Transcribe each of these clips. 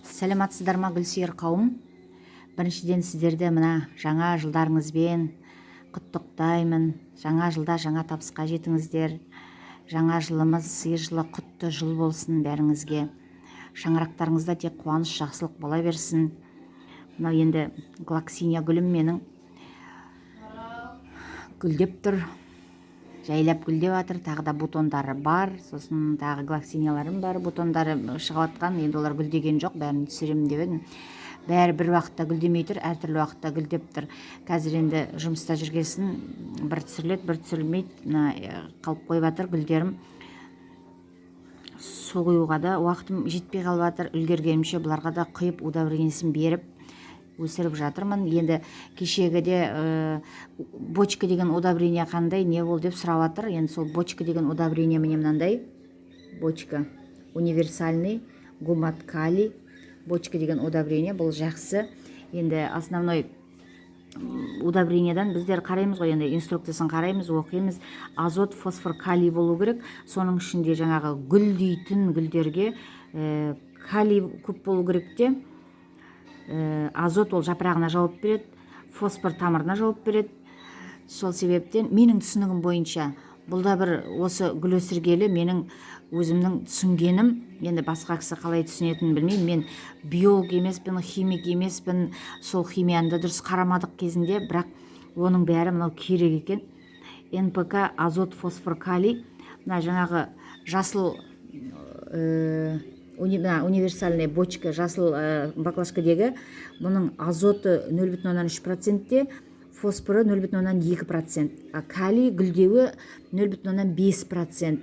Сәлематсыздар ма гүлсүйер қауым? Біріншіден сіздерді мына жаңа жылдарыңызбен құттықтаймын. Жаңа жылда жаңа табысқа жетіңіздер. Жаңа жылымыз сый жылы құтты жыл болсын бәріңізге. Шаңырақтарыңызда тек қуаныш, жақсылық бола берсін. Мынау енді глаксиния гүлім менің гүлдеп тұр. Жайлап гүлдеп жатыр, тағы да бутондары бар, сосын тағы глаксинияларым бар, бутондары шығып жатқан, енді олар гүлдеген жоқ, бәрін түсіремін деп едім. Бәрі бір уақытта гүлдемей тұр, әртүрлі уақытта гүлдеп тұр. Қазір енді жұмыста жүргесін бір түсіріледі, бір түсірілмейді, қалып қойып жатыр гүлдерім. Су құюға да уақытым жетпей қалып жатыр, үлгергенімше бұларға да құйып удобрениесін беріп өсіріп жатырмын. Енді кешегіде бочка деген удобрение қандай, не бол деп сұрап жатыр. Енді сол бочка деген удобрение міне мынандай. Бочка универсальный гумат калий. Бочка деген удобрение бұл жақсы. Енді основной удобрениедан біздер қараймыз ғой, енді инструкциясын қараймыз, оқимыз. Азот, фосфор, калий болу керек. Соның ішінде жаңағы гүлдейтін гүлдерге калий көп болу керек те. Азот ол жапырағына жауап береді, фосфор тамырына жауап береді. Сол себептен менің түсінігім бойынша бұл да бір осы гүл өсіргелі менің өзімнің түсінгенім, енді басқа кісі қалай түсінетінін білмеймін. Мен биолог емеспін, химик емеспін, сол химияны да дұрыс қарамадық кезінде, бірақ оның бәрі мынау керек екен. НПК, азот, фосфор, калий, мына жаңағы жасыл универсальный бочка, жасыл баклажкадегі бұның азоты 0,3%, фосфоры 0,2%, а калий гүлдеуі 0,5%.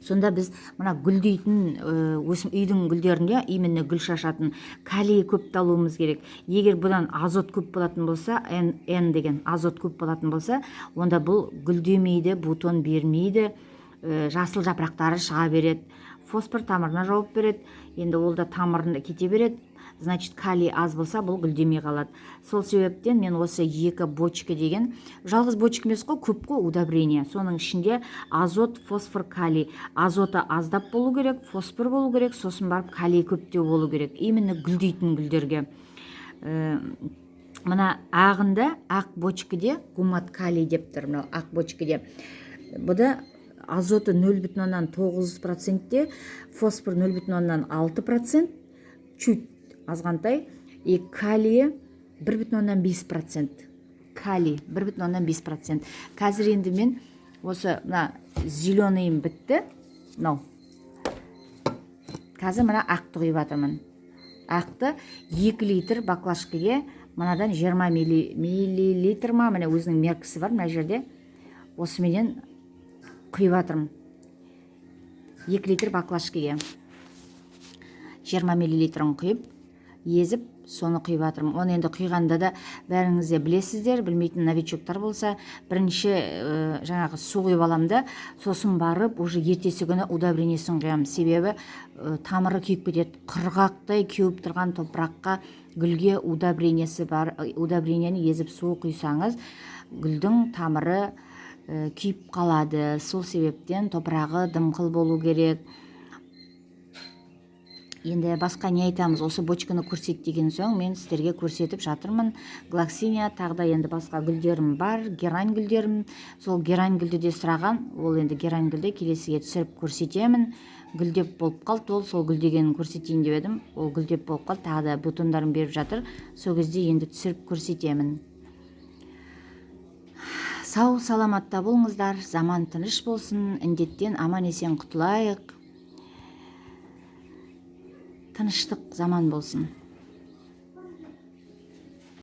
Сонда біз мына гүлдейтін үйдің гүлдерінде, именно гүл шашатын калий көп алуымыз керек. Егер бұдан азот көп болатын болса, N деген азот көп болатын болса, онда бұл гүлдемейді, бутон бермейді, жасыл жапырақтары шыға береді. Фосфор тамырына жауап береді, енді ол да тамырында кете береді. Значит, калий аз болса, бұл гүлдемей қалады. Сол себептен мен осы екі бочка деген, жалғыз бочка емес қой, көп қой удобрение. Соның ішінде азот, фосфор, калий. Азоты аздап болу керек, фосфор болу керек, сосын барып калий көптеу болу керек. Именно гүлдейтін гүлдерге. Мына ағында, ақ бочкаде гумат калий деп тұр, мынау ақ бочкаде. Бұда азоты 0,9%, фосфор 0,6%, чуть азғантай, и калий 1,5%. Калий 1,5%. Қазір енді мен осы мына зеленыйым бітті. Мынау. Қазір мына ақты құйып жатырмын. Ақты 2 литр баклажкаге мынадан 20 миллилитр ма, міне өзінің меркісі бар мына жерде. Осыменен құйып жатырмын. 2 литр баклажкаге 20 миллилитрін құйып, езіп, соны құйып жатырмын. Оны енді құйғанда да бәріңіз де білесіздер, білмейтін новичоктар болса, бірінші жаңағы су құйып аламда, сосын барып, уже ертесі күні удобрениесін құямын. Себебі тамыры күйіп кетеді. Құрғақтай кеуіп тұрған топыраққа гүлге удобрениесі бар. Удобрениені езіп су құйсаңыз, гүлдің тамыры күйіп қалады. Сол себептен топырағы дымқыл болу керек. Енді басқа не айтамыз, осы бочканы көрсет деген соң мен сіздерге көрсетіп жатырмын. Глаксиния, тағы да енді басқа гүлдерім бар, герань гүлдерім. Сол герань гүлді де сұраған, ол енді герань гүлді келесіге түсіріп көрсетемін. Гүлдеп болып қалды, ол сол гүлдегенін көрсетейін деп едім. Ол гүлдеп болып қалды, тағы да бутондарын беріп жатыр. Сол кезде енді түсіріп көрсетемін. Сау саламатта болыңыздар, заман тыныш болсын, індеттен аман есен құтылайық. Тыныштық заман болсын.